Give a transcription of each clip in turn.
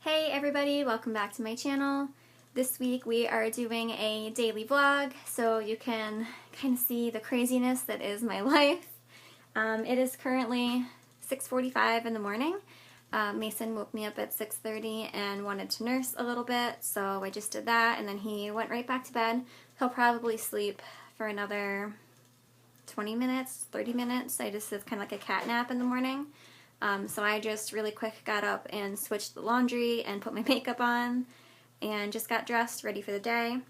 Hey everybody, welcome back to my channel. This week we are doing a daily vlog so you can kind of see the craziness that is my life. It is currently 6:45 in the morning. Mason woke me up at 6:30 and wanted to nurse a little bit, so I just did that and then he went right back to bed. He'll probably sleep for another 20 minutes, 30 minutes. It's kind of like a cat nap in the morning. So I just really quick got up and switched the laundry and put my makeup on and just got dressed, ready for the day.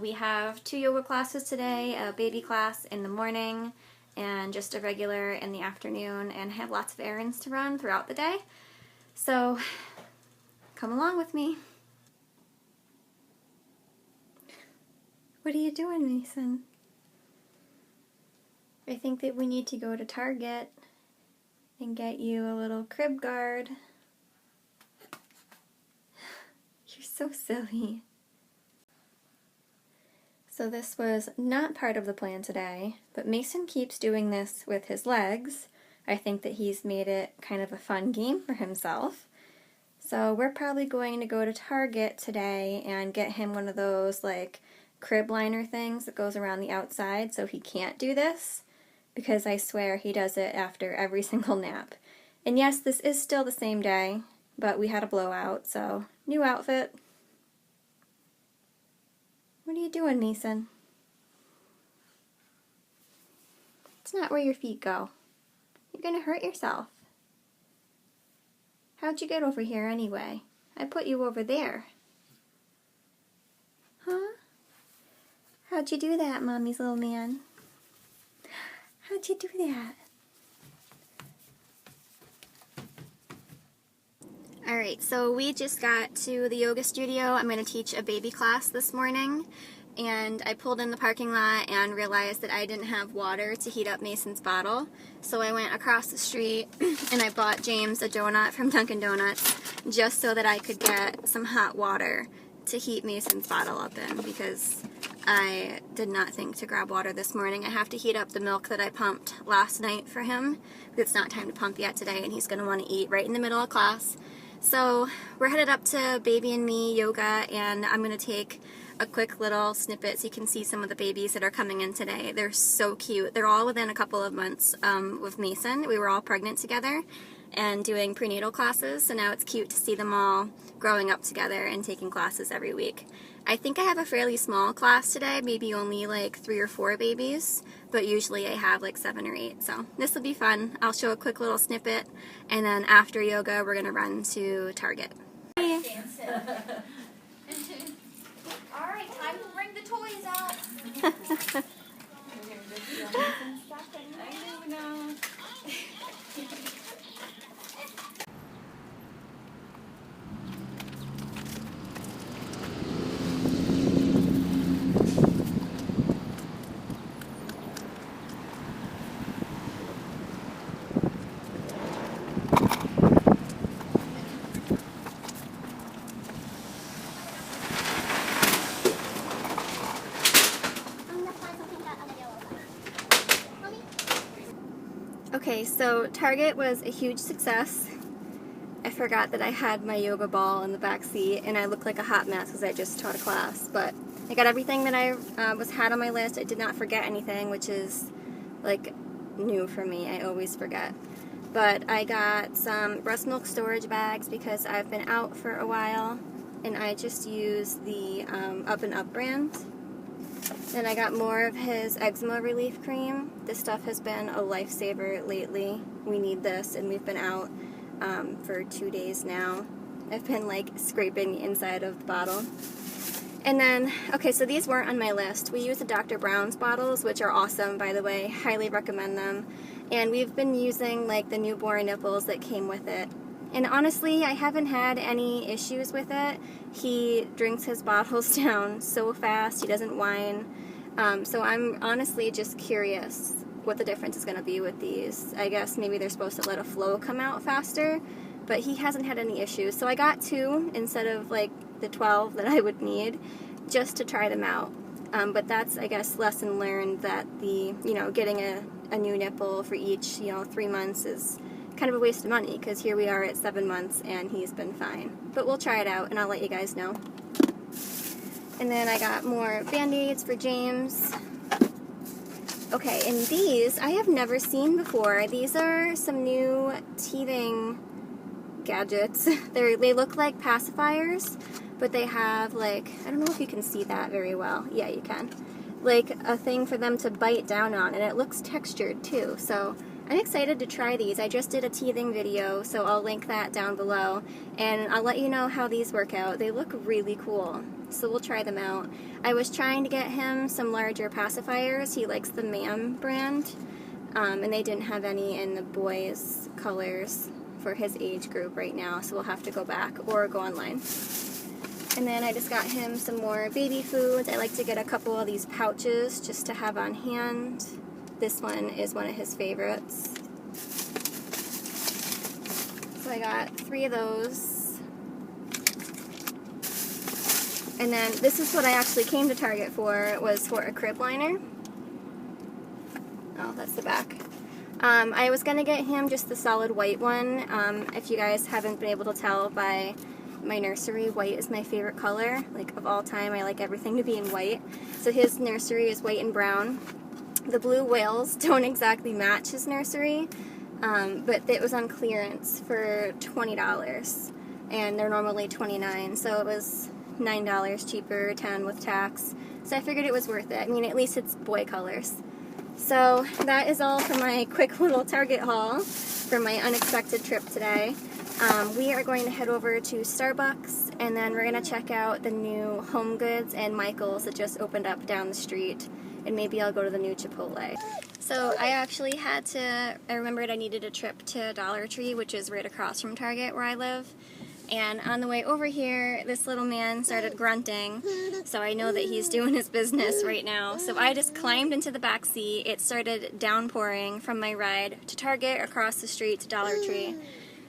We have 2 yoga classes today, a baby class in the morning and just a regular in the afternoon, and have lots of errands to run throughout the day. So come along with me. What are you doing, Mason? I think that we need to go to Target and get you a little crib guard. You're so silly. So this was not part of the plan today, but Mason keeps doing this with his legs. I think that he's made it kind of a fun game for himself. So we're probably going to go to Target today and get him one of those like crib liner things that goes around the outside so he can't do this, because I swear he does it after every single nap. And yes, this is still the same day, but we had a blowout, so new outfit. What are you doing, Mason? It's not where your feet go. You're gonna hurt yourself. How'd you get over here anyway? I put you over there. Huh? How'd you do that, Mommy's little man? How'd you do that? Alright, so we just got to the yoga studio. I'm going to teach a baby class this morning, and I pulled in the parking lot and realized that I didn't have water to heat up Mason's bottle. So I went across the street and I bought James a donut from Dunkin' Donuts just so that I could get some hot water to heat Mason's bottle up in, because I did not think to grab water this morning. I have to heat up the milk that I pumped last night for him, because it's not time to pump yet today and he's going to want to eat right in the middle of class. So we're headed up to Baby and Me Yoga, and I'm going to take a quick little snippet so you can see some of the babies that are coming in today. They're so cute. They're all within a couple of months with Mason. We were all pregnant together and doing prenatal classes, so now it's cute to see them all growing up together and taking classes every week. I think I have a fairly small class today, maybe only like 3 or 4 babies, but usually I have like 7 or 8, so this will be fun. I'll show a quick little snippet, and then after yoga we're going to run to Target. Alright, time to bring the toys out. Okay, so Target was a huge success. I forgot that I had my yoga ball in the back seat, and I look like a hot mess because I just taught a class, but I got everything that I had on my list. I did not forget anything, which is like new for me. I always forget. But I got some breast milk storage bags because I've been out for a while, and I just use the Up and Up brand. Then I got more of his eczema relief cream. This stuff has been a lifesaver lately. We need this, and we've been out for 2 days now. I've been like scraping the inside of the bottle. And then, okay, so these weren't on my list. We use the Dr. Brown's bottles, which are awesome, by the way. Highly recommend them. And we've been using like the newborn nipples that came with it. And honestly, I haven't had any issues with it. He drinks his bottles down so fast, he doesn't whine. So I'm honestly just curious what the difference is going to be with these. I guess maybe they're supposed to let a flow come out faster, but he hasn't had any issues. So I got 2 instead of like the 12 that I would need, just to try them out. But that's, I guess, lesson learned, that the, getting a new nipple for each, 3 months is kind of a waste of money, because here we are at 7 months and he's been fine. but we'll try it out and I'll let you guys know. And then I got more Band-Aids for James. Okay, and these I have never seen before. These are some new teething gadgets. They look like pacifiers, but they have like, I don't know if you can see that very well. Yeah, you can. Like a thing for them to bite down on, and it looks textured too. So I'm excited to try these. I just did a teething video, so I'll link that down below, and I'll let you know how these work out. They look really cool, so we'll try them out. I was trying to get him some larger pacifiers. He likes the Mam brand, and they didn't have any in the boys' colors for his age group right now, so we'll have to go back or go online. And then I just got him some more baby foods. I like to get a couple of these pouches just to have on hand. This one is one of his favorites. So I got 3 of those. And then this is what I actually came to Target for, was for a crib liner. Oh, that's the back. I was going to get him just the solid white one. If you guys haven't been able to tell by my nursery, white is my favorite color. Like, of all time, I like everything to be in white. So his nursery is white and brown. The blue whales don't exactly match his nursery, but it was on clearance for $20, and they're normally $29, so it was $9 cheaper, $10 with tax. So I figured it was worth it. I mean, at least it's boy colors. So that is all for my quick little Target haul for my unexpected trip today. We are going to head over to Starbucks, and then we're going to check out the new Home Goods and Michael's that just opened up down the street, and maybe I'll go to the new Chipotle. So I actually I remembered I needed a trip to Dollar Tree, which is right across from Target where I live. And on the way over here, this little man started grunting, so I know that he's doing his business right now. So I just climbed into the back seat. It started downpouring from my ride to Target across the street to Dollar Tree.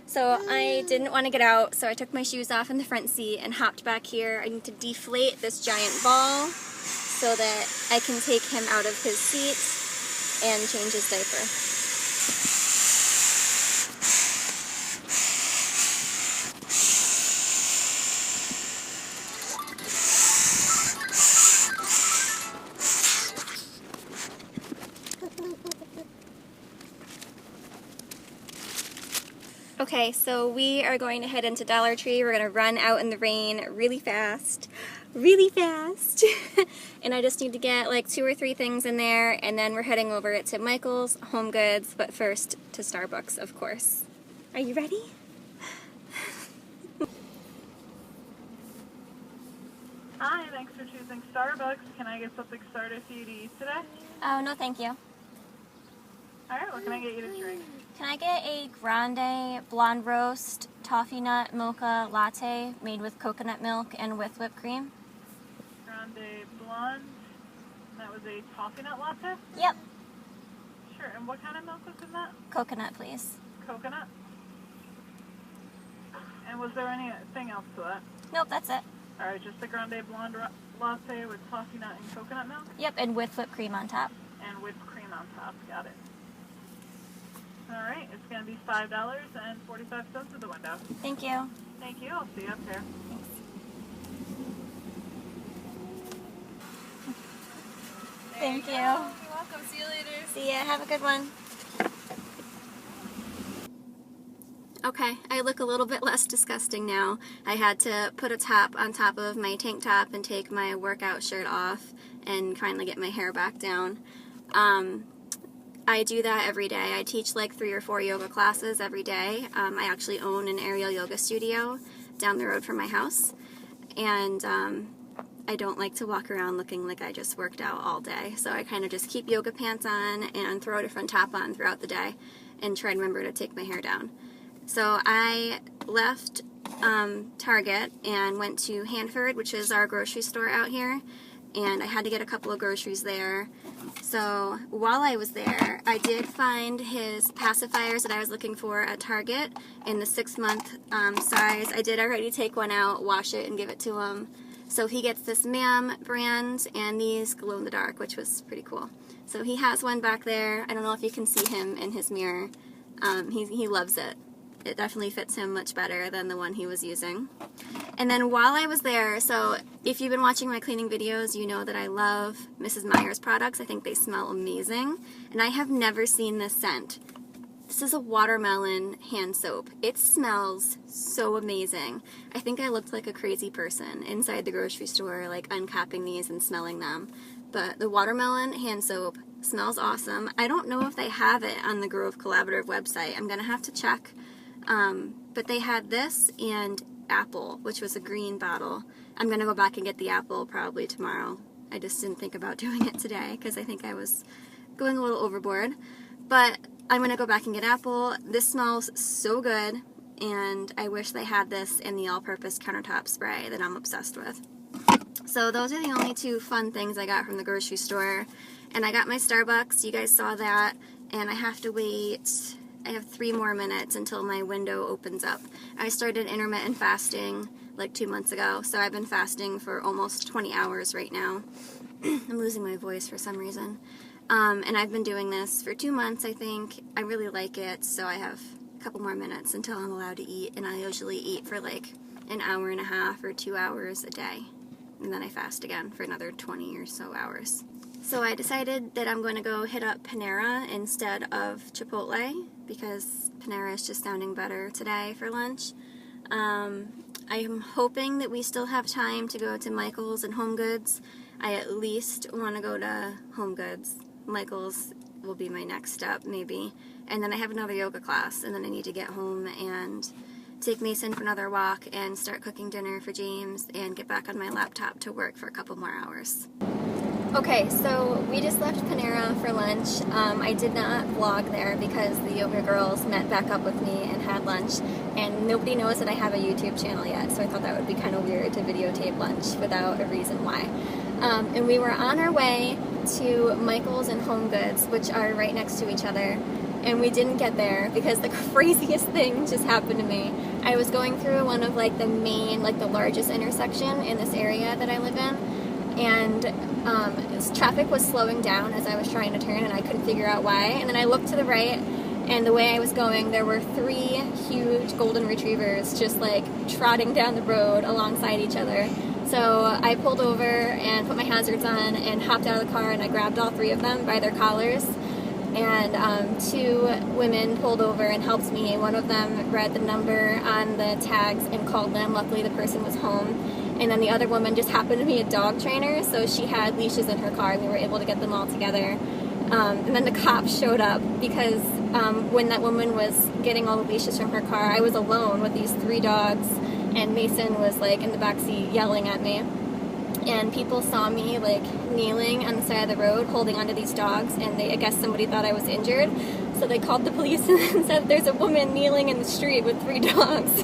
So I didn't want to get out, so I took my shoes off in the front seat and hopped back here. I need to deflate this giant ball so that I can take him out of his seat and change his diaper. Okay, so we are going to head into Dollar Tree. We're going to run out in the rain really fast. And I just need to get like 2 or 3 things in there, and then we're heading over to Michael's, Home Goods, but first to Starbucks, of course. Are you ready? Hi, thanks for choosing Starbucks. Can I get something started for you to eat today? Oh, no thank you. Alright, what can I get you to drink? Can I get a grande blonde roast toffee nut mocha latte made with coconut milk and with whipped cream? Grande blonde. And that was a toffee nut latte? Yep. Sure, and what kind of milk was in that? Coconut, please. Coconut? And was there anything else to that? Nope, that's it. Alright, just a grande blonde latte with toffee nut and coconut milk? Yep, and with whipped cream on top. And whipped cream on top. Got it. Alright, it's going to be $5.45 at the window. Thank you. Thank you. I'll see you up there. Thanks. Thank you. You're welcome. See you later. See ya. Have a good one. Okay, I look a little bit less disgusting now. I had to put a top on top of my tank top and take my workout shirt off and finally get my hair back down. I do that every day. I teach like 3 or 4 yoga classes every day. I actually own an aerial yoga studio down the road from my house, and I don't like to walk around looking like I just worked out all day, so I kind of just keep yoga pants on and throw a different top on throughout the day and try and remember to take my hair down. So I left Target and went to Hanford, which is our grocery store out here, and I had to get a couple of groceries there. So while I was there, I did find his pacifiers that I was looking for at Target in the 6-month size. I did already take one out, wash it, and give it to him. So he gets this Mam brand and these glow in the dark, which was pretty cool. So he has one back there. I don't know if you can see him in his mirror. He loves it. it definitely fits him much better than the one he was using. And then while I was there, so if you've been watching my cleaning videos, you know that I love Mrs. Meyer's products. I think they smell amazing. And I have never seen this scent. This is a watermelon hand soap. It smells so amazing. I think I looked like a crazy person inside the grocery store, like uncapping these and smelling them. But the watermelon hand soap smells awesome. I don't know if they have it on the Grove Collaborative website. I'm going to have to check. But they had this and apple, which was a green bottle. I'm going to go back and get the apple probably tomorrow. I just didn't think about doing it today because I think I was going a little overboard. But I'm going to go back and get apple. This smells so good, and I wish they had this in the all-purpose countertop spray that I'm obsessed with. So those are the only two fun things I got from the grocery store. And I got my Starbucks, you guys saw that, and I have to wait, I have 3 more minutes until my window opens up. I started intermittent fasting like 2 months ago, so I've been fasting for almost 20 hours right now. I'm losing my voice for some reason. And I've been doing this for 2 months, I think. I really like it, so I have a couple more minutes until I'm allowed to eat, and I usually eat for like an hour and a half or 2 hours a day. And then I fast again for another 20 or so hours. So I decided that I'm going to go hit up Panera instead of Chipotle, because Panera is just sounding better today for lunch. I'm hoping that we still have time to go to Michael's and Home Goods. I at least want to go to Home Goods. Michael's will be my next step, maybe. And then I have another yoga class, and then I need to get home and take Mason for another walk and start cooking dinner for James and get back on my laptop to work for a couple more hours. Okay, so we just left Panera for lunch. I did not vlog there because the yoga girls met back up with me and had lunch, and nobody knows that I have a YouTube channel yet, so I thought that would be kind of weird to videotape lunch without a reason why. And we were on our way to Michael's and Home Goods, which are right next to each other, and we didn't get there because the craziest thing just happened to me. I was going through one of like the main, like the largest intersection in this area that I live in, and traffic was slowing down as I was trying to turn, and I couldn't figure out why. And then I looked to the right, and the way I was going, there were 3 huge golden retrievers just like trotting down the road alongside each other. So I pulled over and put my hazards on and hopped out of the car, and I grabbed all 3 of them by their collars. And 2 women pulled over and helped me. One of them read the number on the tags and called them. Luckily, the person was home. And then the other woman just happened to be a dog trainer, so she had leashes in her car, and we were able to get them all together. And then the cops showed up because when that woman was getting all the leashes from her car, I was alone with these 3 dogs, and Mason was like in the backseat yelling at me. And people saw me like kneeling on the side of the road holding onto these dogs, and I guess somebody thought I was injured, so they called the police and said there's a woman kneeling in the street with 3 dogs.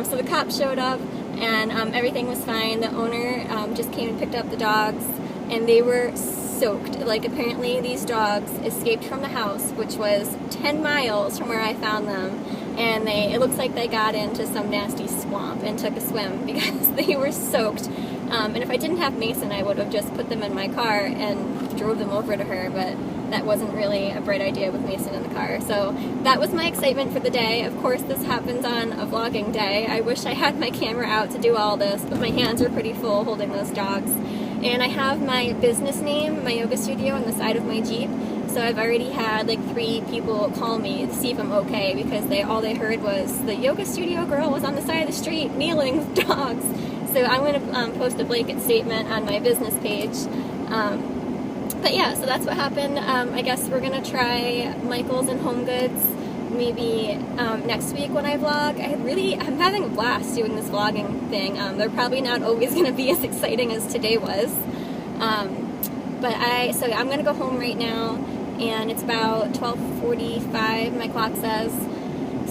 So the cops showed up, and everything was fine. The owner just came and picked up the dogs, and they were soaked. Like, apparently these dogs escaped from the house, which was 10 miles from where I found them, and it looks like they got into some nasty swamp and took a swim because they were soaked. And if I didn't have Mason, I would have just put them in my car and drove them over to her, but that wasn't really a bright idea with Mason in the car. So that was my excitement for the day. Of course, this happens on a vlogging day. I wish I had my camera out to do all this, but my hands are pretty full holding those dogs. And I have my business name, my yoga studio, on the side of my Jeep. So I've already had like 3 people call me to see if I'm okay, because all they heard was the yoga studio girl was on the side of the street kneeling with dogs. So I'm going to post a blanket statement on my business page. But yeah, so that's what happened. I guess we're going to try Michael's and Home Goods maybe next week when I vlog. I'm having a blast doing this vlogging thing. They're probably not always going to be as exciting as today was. So I'm going to go home right now, and it's about 12:45, my clock says.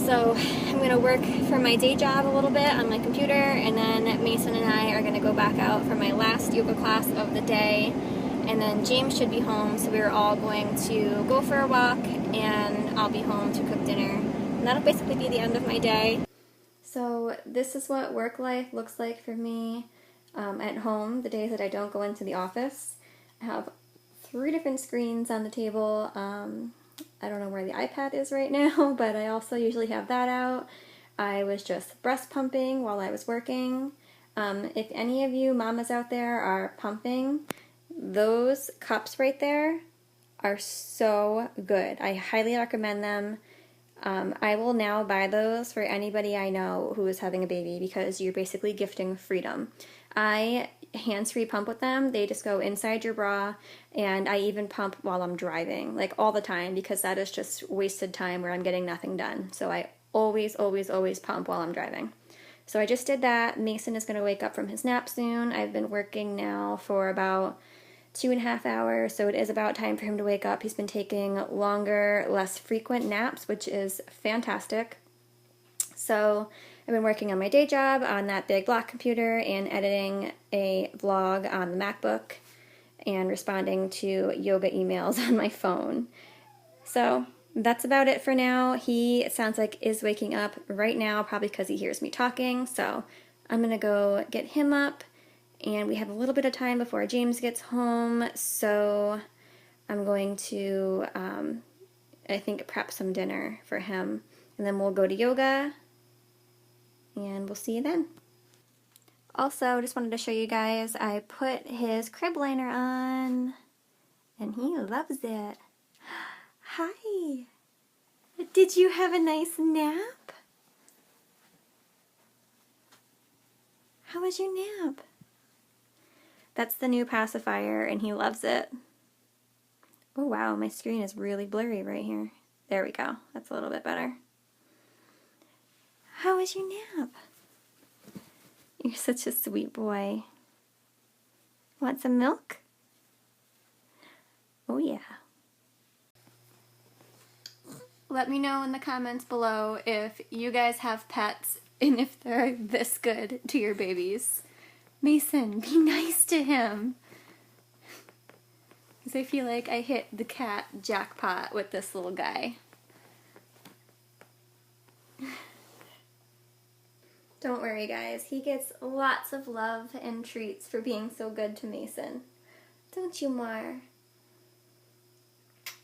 So I'm going to work for my day job a little bit on my computer, and then Mason and I are going to go back out for my last yoga class of the day, and then James should be home, so we're all going to go for a walk, and I'll be home to cook dinner. And that'll basically be the end of my day. So this is what work life looks like for me at home, the days that I don't go into the office. I have 3 different screens on the table. I don't know where the iPad is right now, but I also usually have that out. I was just breast pumping while I was working. If any of you mamas out there are pumping, those cups right there are so good. I highly recommend them. I will now buy those for anybody I know who is having a baby because you're basically gifting freedom. I hands-free pump with them. They just go inside your bra, and I even pump while I'm driving, like all the time, because that is just wasted time where I'm getting nothing done. So I always pump while I'm driving. So I just did that. Mason is going to wake up from his nap soon. I've been working now for about 2.5 hours, so it is about time for him to wake up. He's been taking longer, less frequent naps, which is fantastic. So I've been working on my day job on that big block computer and editing a vlog on the MacBook and responding to yoga emails on my phone. So that's about it for now. He, it sounds like, is waking up right now, probably because he hears me talking. So I'm going to go get him up, and we have a little bit of time before James gets home. So I'm going to, I think, prep some dinner for him, and then we'll go to yoga, and we'll see you then. Also, just wanted to show you guys, I put his crib liner on, and he loves it. Hi! Did you have a nice nap? How was your nap? That's the new pacifier, and he loves it. Oh wow, my screen is really blurry right here. There we go. That's a little bit better. How was your nap? You're such a sweet boy. Want some milk? Oh yeah. Let me know in the comments below if you guys have pets and if they're this good to your babies. Mason, be nice to him. Because I feel like I hit the cat jackpot with this little guy. Don't worry guys, he gets lots of love and treats for being so good to Mason. Don't you, Mar?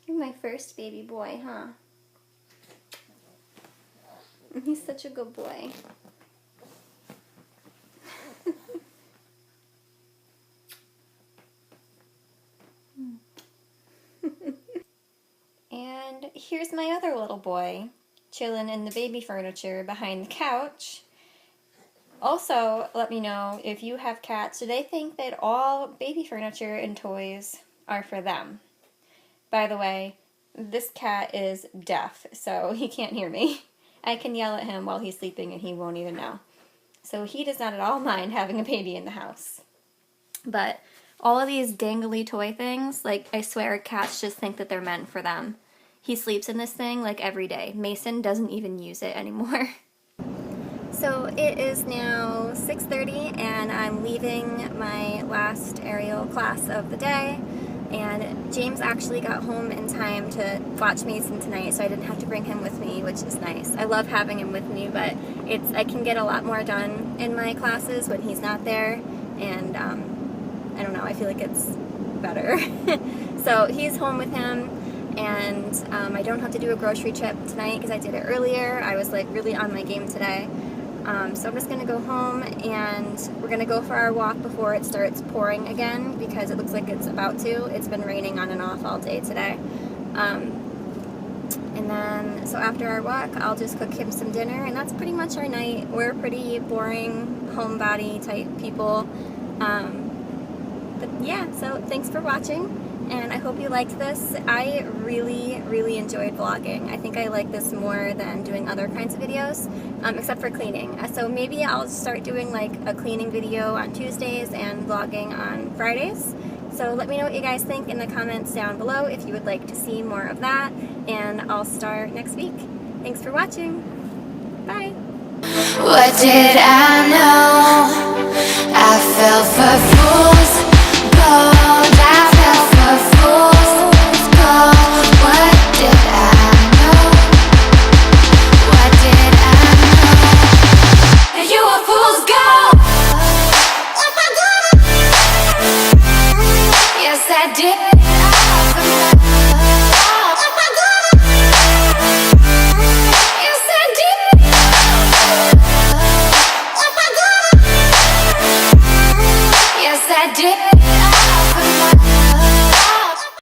You're my first baby boy, huh? He's such a good boy. And here's my other little boy, chilling in the baby furniture behind the couch. Also, let me know if you have cats, do they think that all baby furniture and toys are for them? By the way, this cat is deaf, so he can't hear me. I can yell at him while he's sleeping and he won't even know. So he does not at all mind having a baby in the house. But all of these dangly toy things, like, I swear cats just think that they're meant for them. He sleeps in this thing like every day. Mason doesn't even use it anymore. So it is now 6:30 and I'm leaving my last aerial class of the day. And James actually got home in time to watch Mason tonight, so I didn't have to bring him with me, which is nice. I love having him with me, but I can get a lot more done in my classes when he's not there, and I don't know, I feel like it's better. So he's home with him, and I don't have to do a grocery trip tonight because I did it earlier. I was like really on my game today. So I'm just going to go home, and we're going to go for our walk before it starts pouring again, because it looks like it's about to. It's been raining on and off all day today. And then, so after our walk, I'll just cook him some dinner, and that's pretty much our night. We're pretty boring, homebody type people. But yeah, so thanks for watching. And I hope you liked this. I really enjoyed vlogging. I think I like this more than doing other kinds of videos, except for cleaning. So maybe I'll start doing like a cleaning video on Tuesdays and vlogging on Fridays. So let me know what you guys think in the comments down below if you would like to see more of that, and I'll start next week. Thanks for watching. Bye. What did I know? I fell for fool's gold. I fell for fool's gold. What did I know? What did I know? You were fool's gold. Yes, I did.